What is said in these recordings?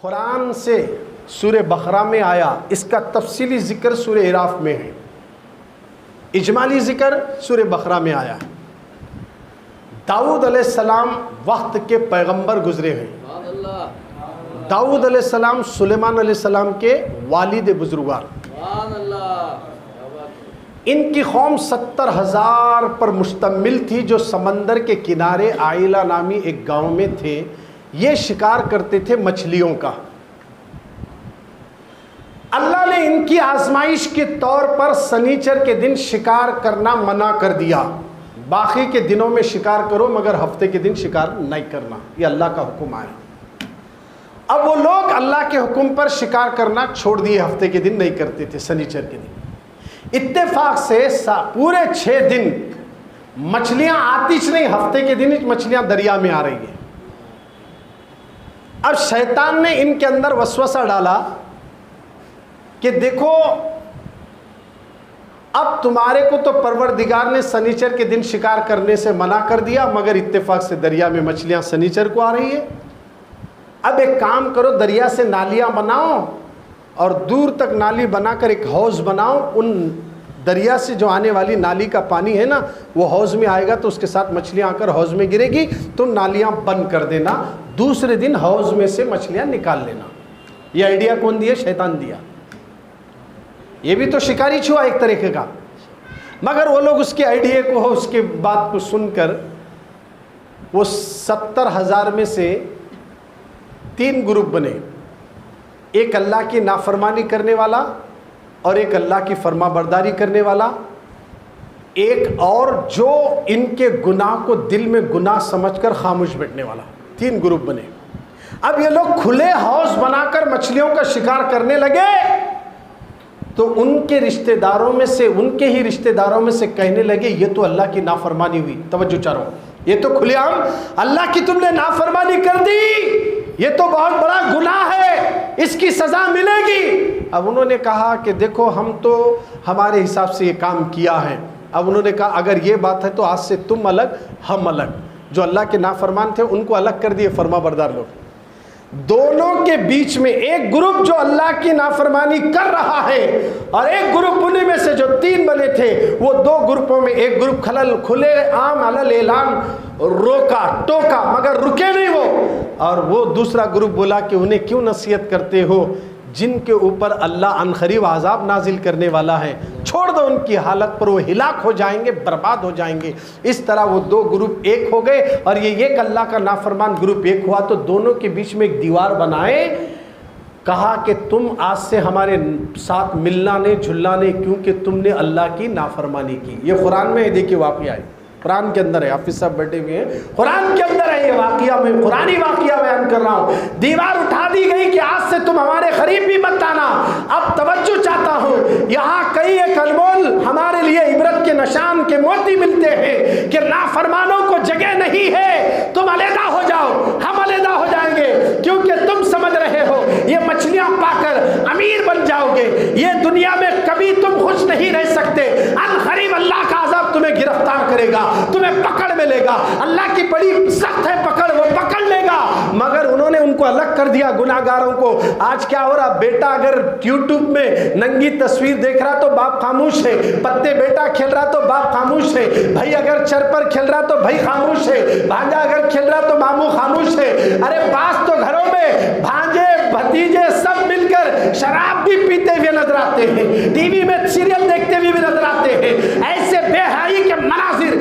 قرآن سے سورہ بقرہ میں آیا، اس کا تفصیلی ذکر سورہ اعراف میں ہے، اجمالی ذکر سورہ بقرہ میں آیا ہے۔ داؤد علیہ السلام وقت کے پیغمبر گزرے ہیں۔ داؤد علیہ السلام سلیمان علیہ السلام کے والد بزرگوار۔ ان کی قوم 70,000 پر مشتمل تھی، جو سمندر کے کنارے عائلہ نامی ایک گاؤں میں تھے۔ یہ شکار کرتے تھے مچھلیوں کا۔ اللہ نے ان کی آزمائش کے طور پر سنیچر کے دن شکار کرنا منع کر دیا۔ باقی کے دنوں میں شکار کرو مگر ہفتے کے دن شکار نہیں کرنا، یہ اللہ کا حکم آیا۔ اب وہ لوگ اللہ کے حکم پر شکار کرنا چھوڑ دیے، ہفتے کے دن نہیں کرتے تھے، سنیچر کے دن۔ اتفاق سے پورے 6 دن مچھلیاں آتی نہیں، ہفتے کے دن مچھلیاں دریا میں آ رہی ہیں۔ اب شیطان نے ان کے اندر وسوسہ ڈالا کہ دیکھو اب تمہارے کو تو پروردگار نے سنیچر کے دن شکار کرنے سے منع کر دیا، مگر اتفاق سے دریا میں مچھلیاں سنیچر کو آ رہی ہے۔ اب ایک کام کرو، دریا سے نالیاں بناؤ اور دور تک نالی بنا کر ایک حوض بناؤ۔ ان دریا سے جو آنے والی نالی کا پانی ہے نا، وہ حوض میں آئے گا تو اس کے ساتھ مچھلیاں آ کر حوض میں گرے گی، تم نالیاں بند کر دینا، دوسرے دن حوض میں سے مچھلیاں نکال لینا۔ یہ آئیڈیا کون دیا؟ شیطان دیا۔ یہ بھی تو شکاری چھوا ایک طریقے کا، مگر وہ لوگ اس کے آئیڈیا کو، اس کے بات کو سن کر وہ 70,000 میں سے 3 گروپ بنے، ایک اللہ کی نافرمانی کرنے والا اور ایک اللہ کی فرما برداری کرنے والا، ایک اور جو ان کے گناہ کو دل میں گناہ سمجھ کر خاموش بیٹھنے والا۔ 3 گروپ بنے۔ اب یہ لوگ کھلے حوض بنا کر مچھلیوں کا شکار کرنے لگے تو ان کے رشتہ داروں میں سے، ان کے ہی رشتہ داروں میں سے کہنے لگے یہ تو اللہ کی نافرمانی ہوئی۔ توجہ چاروں، یہ تو کھلے عام اللہ کی تم نے نافرمانی کر دی، یہ تو بہت بڑا گناہ ہے، اس کی سزا ملے گی۔ اب انہوں نے کہا کہ دیکھو ہم تو ہمارے حساب سے یہ کام کیا ہے۔ اب انہوں نے کہا اگر یہ بات ہے تو آج سے تم الگ ہم الگ۔ جو اللہ کے نافرمان تھے ان کو الگ کر دیے فرما بردار لوگ۔ دونوں کے بیچ میں ایک گروپ جو اللہ کی نافرمانی کر رہا ہے اور ایک گروپ انہی میں سے جو 3 بنے تھے، وہ 2 گروپوں میں ایک گروپ کھلے عام علل اعلان روکا ٹوکا مگر رکے نہیں وہ، اور وہ دوسرا گروپ بولا کہ انہیں کیوں نصیحت کرتے ہو جن کے اوپر اللہ عنقریب عذاب نازل کرنے والا ہے، چھوڑ دو ان کی حالت پر، وہ ہلاک ہو جائیں گے، برباد ہو جائیں گے۔ اس طرح وہ 2 گروپ ایک ہو گئے اور یہ ایک اللہ کا نافرمان گروپ ایک ہوا تو دونوں کے بیچ میں ایک دیوار بنائے۔ کہا کہ تم آج سے ہمارے ساتھ ملنا نہیں جھلنا نہیں، کیونکہ تم نے اللہ کی نافرمانی کی۔ یہ قرآن میں ہے، دیکھیے واقعہ ہے، قرآن کے اندر ہے، حافظ صاحب بیٹھے ہوئے ہیں، قرآن کے اندر ہے یہ واقعہ، میں قرآنی واقعہ بیان کر رہا ہوں۔ دیوار اٹھا دی گئی کہ آج سے تم ہمارے قریب بھی مت آنا۔ اب توجہ چاہتا ہوں، یہاں کئی ایک انمول ہمارے لیے عبرت کے نشان کے موتی ملتے ہیں کہ نافرمانوں کو جگہ نہیں ہے، تم علیحدہ ہو جاؤ، ہم علیحدہ ہو جائیں گے، کیونکہ تم سمجھ رہے ہو یہ مچھلیاں پا کر امیر بن جاؤ گے، یہ دنیا میں کبھی تم خوش نہیں رہ سکتے، عنقریب اللہ کا عذاب تمہیں گرفتار کرے گا، تمہیں پکڑ ملے گا، اللہ کی بڑی سخت ہے پکڑ، وہ پکڑ لے گا۔ مگر انہوں نے ان کو الگ کر دیا گناہگاروں کو۔ آج کیا ہو رہا، بیٹا اگر یوٹیوب میں ننگی تصویر دیکھ رہا تو باپ خاموش ہے، پتے بیٹا کھیل رہا تو باپ خاموش ہے، بھائی اگر چر پر کھیل رہا تو بھائی خاموش ہے، بھانجا اگر کھیل رہا تو ماموں خاموش ہے۔ ارے بعض تو گھروں میں بھانجے بھتیجے سب مل کر شراب بھی پیتے ہوئے نظر آتے ہیں، ٹی وی میں سیریل دیکھتے ہوئے بھی نظر آتے ہیں، ایسے بے حیائی کے مناظر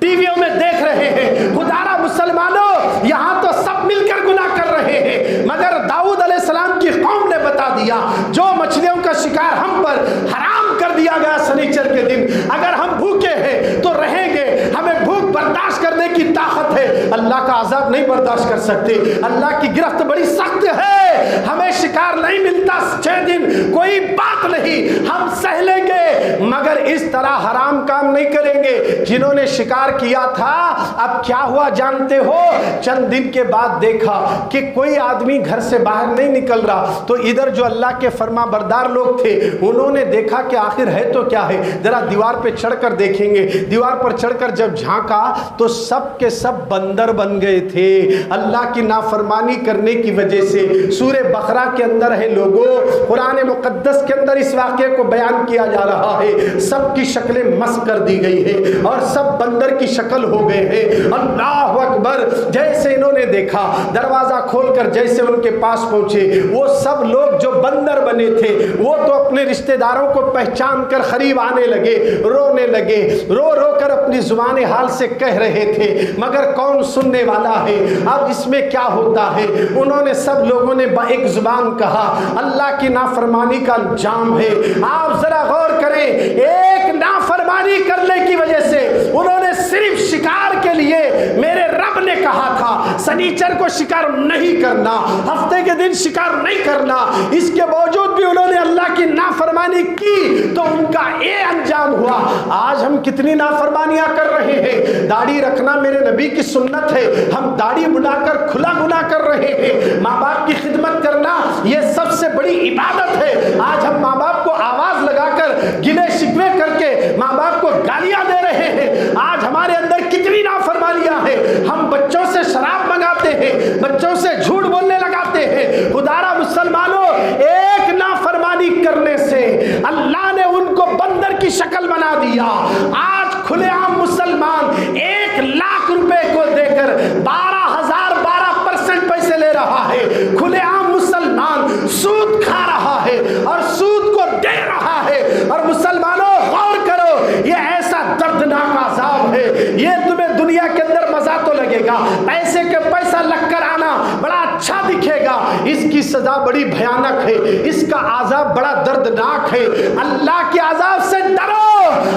ٹی ویوں میں دیکھ رہے ہیں۔ خدارا مسلمانوں، یہاں تو سب مل کر گناہ کر رہے ہیں، مگر داؤد علیہ السلام کی قوم نے بتا دیا جو مچھلیوں کا شکار ہم پر حرام کر دیا گیا سنیچر کے دن، اگر ہم بھوکے ہیں تو رہیں گے، ہمیں بھوک برداشت کرنے کی طاقت ہے، اللہ کا عذاب نہیں برداشت کر سکتے، اللہ کی گرفت بڑی سخت ہے، ہمیں شکار نہیں ملتا 6 دن، کوئی بات نہیں، ہم سہ لیں گے، مگر اس طرح حرام کام نہیں کریں گے۔ جنہوں نے شکار کیا تھا، اب کیا ہوا جانتے ہو؟ چند دن کے بعد دیکھا کہ کوئی آدمی گھر سے باہر نہیں نکل رہا، تو ادھر جو اللہ کے فرما بردار لوگ تھے انہوں نے دیکھا کہ آخر ہے تو کیا ہے، ذرا دیوار پہ چڑھ کر دیکھیں گے۔ دیوار پر چڑھ کر جب جھانکا تو سب के सब बंदर बन गए थे अल्लाह की नाफरमानी करने की वजह से। सूरह बकरा के अंदर है लोगों, कुरान मुक़द्दस के अंदर इस वाक़े को बयान किया जा रहा है। सब की शक्लें मस्क कर दी गई है और सब बंदर की शक्ल हो गए हैं। अल्लाह अकबर। जैसे इन्होंने देखा, दरवाज़ा खोलकर जैसे उनके पास पहुंचे, वो सब लोग जो बंदर बने थे वो तो अपने रिश्तेदारों को पहचान कर करीब आने लगे, रोने लगे, रो रो कर अपनी ज़ुबान हाल से कह रहे थे, मगर कौन सुनने वाला है। अब इसमें क्या होता है, उन्होंने सब लोगों ने एक ज़ुबान कहा, अल्लाह की नाफरमानी का अंजाम है। आप ज़रा गौर करें, एक नाफरमानी करने की वजह से उन्होंने सिर्फ शिकार के लिए, मेरे रब ने कहा था शनिचर को शिकार नहीं करना, हफ्ते के दिन शिकार नहीं करना, इसके बावजूद भी उन्होंने अल्लाह की नाफरमानी की तो उनका ये अंजाम हुआ। आज हम कितनी नाफरमानियां कर रहे हैं। दाढ़ी रखना मेरे नबी की सुन्नत है, हम दाढ़ी बुलाकर खुला गुनाह कर रहे हैं। माँ बाप की खिदमत करना ये सबसे बड़ी इबादत है। आज हम माँ बाप को आवाज लगाकर गिले शिकवे करके माँ बाप को गालियां दे रहे हैं। आज हमारे अंदर कितनी नाफरमानियां हैं। हम बच्चों से शराब मंगाते हैं, बच्चों से झूठ बोलने लगाते हैं। खुदारा मुसलमानों, एक नाफरमानी करने से अल्लाह ने उनको बंदर की शक्ल बना दिया। आज खुलेआम मुसलमान 1 लाख रुपए को देकर 12% पैसे ले रहा है। खुलेआम मुसलमान सूद खा रहा है और सूद को दे रहा है। और मुसलमानों गौर करो, ये ऐसा दर्दनाक अज़ाब है। ये तुम्हें दुनिया के अंदर मजा तो लगेगा, पैसे के पैसा लग कर आना बड़ा अच्छा दिखेगा, इसकी सजा बड़ी भयानक है, इसका आज़ाब बड़ा दर्दनाक है। अल्लाह के आज़ाब से डरो।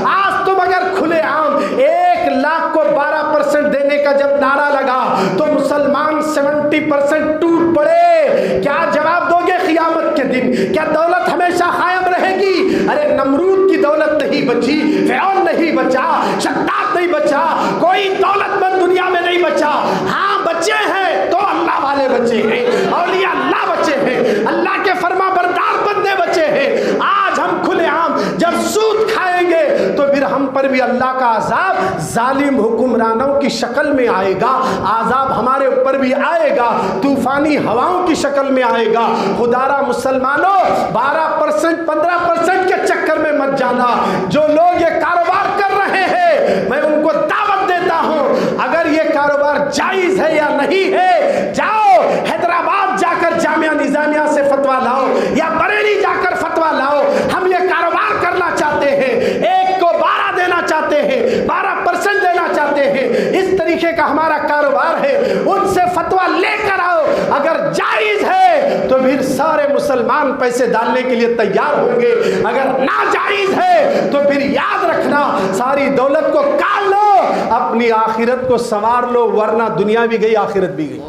आज तुम अगर खुलेआम 1 लाख को 12% देने का जब नारा लगा तो मुसलमान 70% टूट पड़े। क्या जवाब दोगे क़यामत के दिन? क्या दौलत हमेशा कायम रहेगी? अरे नमरूद की दौलत नहीं बची, फ़िरौन नहीं बचा, शद्दाद नहीं बचा, कोई दौलतमंद दुनिया में नहीं बचा। हाँ बचे हैं तो अल्लाह वाले बचे हैं, औलिया अल्लाह बचे हैं, अल्लाह के फरमा बरदार बंदे बचे हैं। आज हम खुलेआम जब सूद खाएंगे तो फिर हम पर भी अल्लाह का अज़ाब जालिम हुक्मरानों की शक्ल में आएगा। आज़ाब हमारे ऊपर भी आएगा, तूफानी हवाओं की शक्ल में आएगा। खुदारा मुसलमानों, 12% 15% के चक्कर में मत जाना। जो लोग ये कारोबार कर रहे हैं मैं उनको दावत देता हूं, अगर ये कारोबार जायज है या नहीं है, जाओ हैदराबाद जाकर जामिया निजामिया से फतवा लाओ या बरेली जाकर फतवा लाओ। हम ये कारोबार करना चाहते हैं, 1 को 12 देना चाहते हैं, 12% देना चाहते हैं, इस तरीके का हमारा कारोबार है। उनसे फतवा लेकर आओ, अगर जायज है तो फिर सारे मुसलमान पैसे डालने के लिए तैयार होंगे, अगर नाजायज है तो फिर याद रखना सारी दौलत को काट लो, अपनी आखिरत को संवार लो, वरना दुनिया भी गई आखिरत भी गई।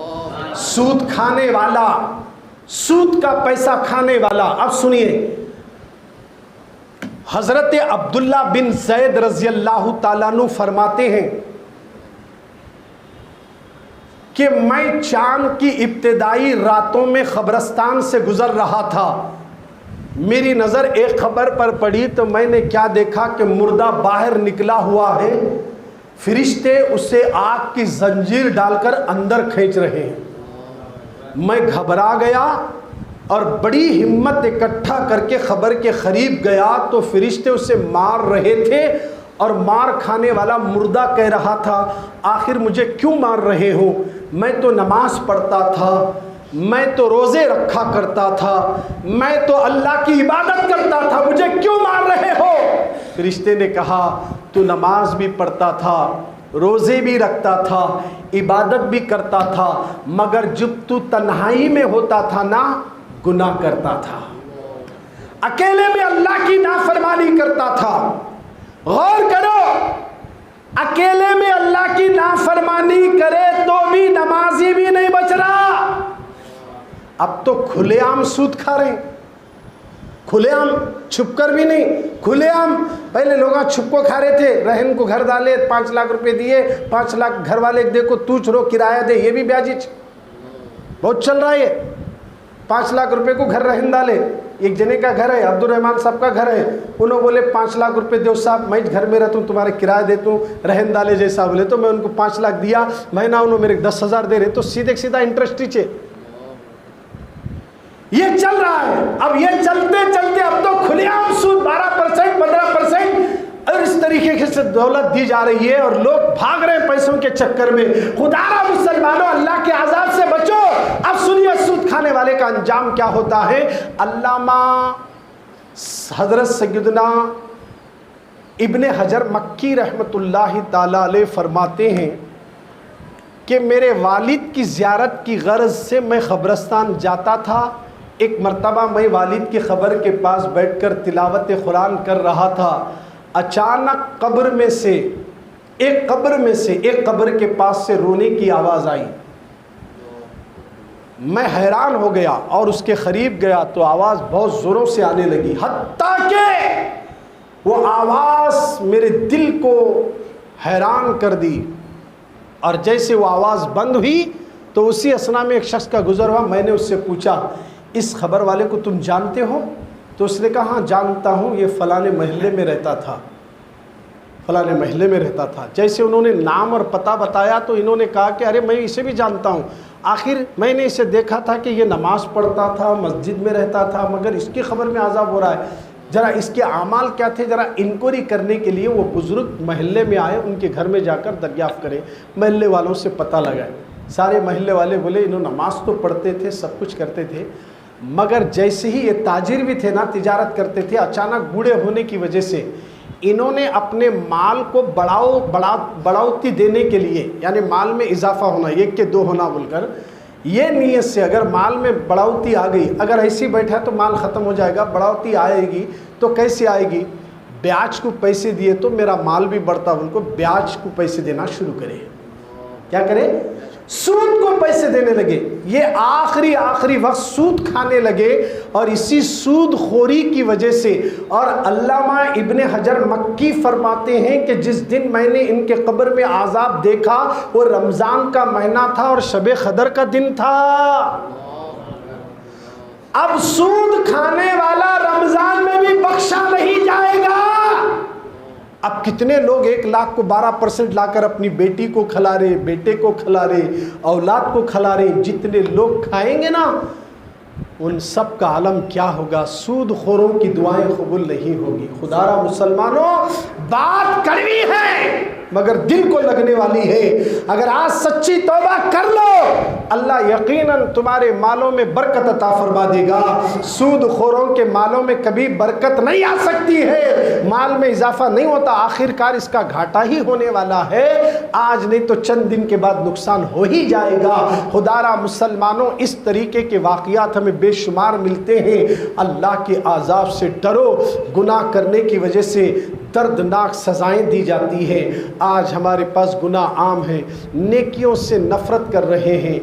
सूद खाने वाला, सूद का पैसा खाने वाला। अब सुनिए, हजरत अब्दुल्ला बिन ज़ैद रज़ी अल्लाह ताला अन्हु फरमाते हैं कि मैं चांद की इब्तिदाई रातों में खबरस्तान से गुजर रहा था, मेरी नज़र एक खबर पर पड़ी तो मैंने क्या देखा कि मुर्दा बाहर निकला हुआ है, फरिश्ते उसे आग की जंजीर डालकर अंदर खींच रहे हैं। मैं घबरा गया और बड़ी हिम्मत इकट्ठा करके खबर के करीब गया तो फरिश्ते उसे मार रहे थे और मार खाने वाला मुर्दा कह रहा था, आखिर मुझे क्यों मार रहे हो? मैं तो नमाज पढ़ता था, मैं तो रोज़े रखा करता था, मैं तो अल्लाह की इबादत करता था, मुझे क्यों मार रहे हो? फरिश्ते ने कहा, तू नमाज भी पढ़ता था, रोज़े भी रखता था, इबादत भी करता था, मगर जब तू तन्हाई में होता था ना, गुनाह करता था, अकेले में अल्लाह की नाफरमानी करता था। गौर करो, अकेले में अल्लाह की नाफरमानी करे तो भी नमाजी भी नहीं बच रहा। अब तो खुलेआम सूद खा रहे, खुलेआम, छुपकर भी नहीं, खुलेआम। पहले लोग छुप को खा रहे थे, रहन को घर डाले, 5 लाख रुपए दिए, 5 लाख घर वाले देखो तू छोड़ो किराया दे, ये भी ब्याजी बहुत चल रहा है। 5 लाख रुपए को घर रहन डाले। एक जने का घर है, अब्दुल रहमान साहब का घर है, उन्होंने बोले 5 लाख रुपए दो साहब, मैं घर में रहता हूँ, तुम्हारे किराया देता हूँ, रहन डाले जैसा बोले। तो मैं उनको 5 लाख दिया, महीना उन्होंने मेरे 10,000 दे रहे, तो सीधे सीधा इंटरेस्ट नीचे। ये चल रहा है। अब ये चलते चलते अब तो खुलेआम सूद 12%, 15% और इस तरीके से दौलत दी जा रही है और लोग भाग रहे हैं पैसों के चक्कर में। खुदारा मुसलमानों, अल्लाह के आजाब से बचो। अब सुनिए सूद खाने वाले का अंजाम क्या होता है। अल्लामा हजरत सैयदना इब्ने हजर मक्की रहमतुल्लाहि ताला अलैह फरमाते हैं कि मेरे वालिद की ज़ियारत की गर्ज से मैं क़ब्रिस्तान जाता था। एक मर्तबा मैं वालिद की ख़बर के पास बैठकर तिलावत कुरान कर रहा था। अचानक कब्र में से एक कब्र के पास से रोने की आवाज़ आई। मैं हैरान हो गया और उसके करीब गया तो आवाज़ बहुत ज़ोरों से आने लगी, हत्ता कि वो आवाज़ मेरे दिल को हैरान कर दी। और जैसे वो आवाज़ बंद हुई तो उसी असना में एक शख्स का गुज़र हुआ। मैंने उससे पूछा, इस खबर वाले को तुम जानते हो? तो उसने कहा, हाँ जानता हूँ, ये फ़लाने महल्ले में रहता था, फ़लाने महल्ले में रहता था। जैसे उन्होंने नाम और पता बताया तो इन्होंने कहा कि अरे मैं इसे भी जानता हूँ। आखिर मैंने इसे देखा था कि ये नमाज़ पढ़ता था, मस्जिद में रहता था, मगर इसकी खबर में आज़ाब हो रहा है। ज़रा इसके आमाल क्या थे, ज़रा इंक्वायरी करने के लिए वो बुज़ुर्ग महल्ले में आए, उनके घर में जाकर दरियाफ़्त करें। महल्ले वालों से पता लगाए। सारे महल्ले वाले बोले इन्होंने नमाज़ तो पढ़ते थे, सब कुछ करते थे, मगर जैसे ही ये ताजिर भी थे ना, तिजारत करते थे, अचानक बूढ़े होने की वजह से इन्होंने अपने माल को बढ़ावती देने के लिए, यानी माल में इजाफा होना, 1 के 2 होना बोलकर, ये नीयत से अगर माल में बढ़ावती आ गई, अगर ऐसी बैठा तो माल ख़त्म हो जाएगा, बढ़ावती आएगी तो कैसे आएगी, ब्याज को पैसे दिए तो मेरा माल भी बढ़ता, उनको ब्याज को पैसे देना शुरू करे। क्या करे? सूद को पैसे देने लगे। ये आखिरी वक्त सूद खाने लगे और इसी सूद खोरी की वजह से। और अल्लामा इब्ने हजर मक्की फरमाते हैं कि जिस दिन मैंने इनके कब्र में आज़ाब देखा वो रमज़ान का महीना था और शब क़दर का दिन था। अब सूद खाने वाला रमज़ान में भी बख्शा नहीं जाएगा। अब कितने लोग 1 लाख को 12% लाकर अपनी बेटी को खिला रहे, बेटे को खिला रहे, औलाद को खिला रहे। जितने लोग खाएंगे ना, उन सब का आलम क्या होगा। सूद खोरों की दुआएं कबूल नहीं होगी। खुदारा मुसलमानों, बात कड़वी है मगर दिल को लगने वाली है। अगर आज सच्ची तौबा कर लो, अल्लाह यकीनन तुम्हारे मालों में बरकत अता फरमा देगा। सूद खोरों के मालों में कभी बरकत नहीं आ सकती है, माल में इजाफा नहीं होता, आखिरकार इसका घाटा ही होने वाला है। आज नहीं तो चंद दिन के बाद नुकसान हो ही जाएगा। खुदारा मुसलमानों, इस तरीके के वाक़ियात हमें बेशुमार मिलते हैं। अल्लाह के आज़ाब से डरो। गुनाह करने की वजह से दर्दनाक सज़ाएं दी जाती हैं। आज हमारे पास गुनाह आम है, नेकियों से नफ़रत कर रहे हैं।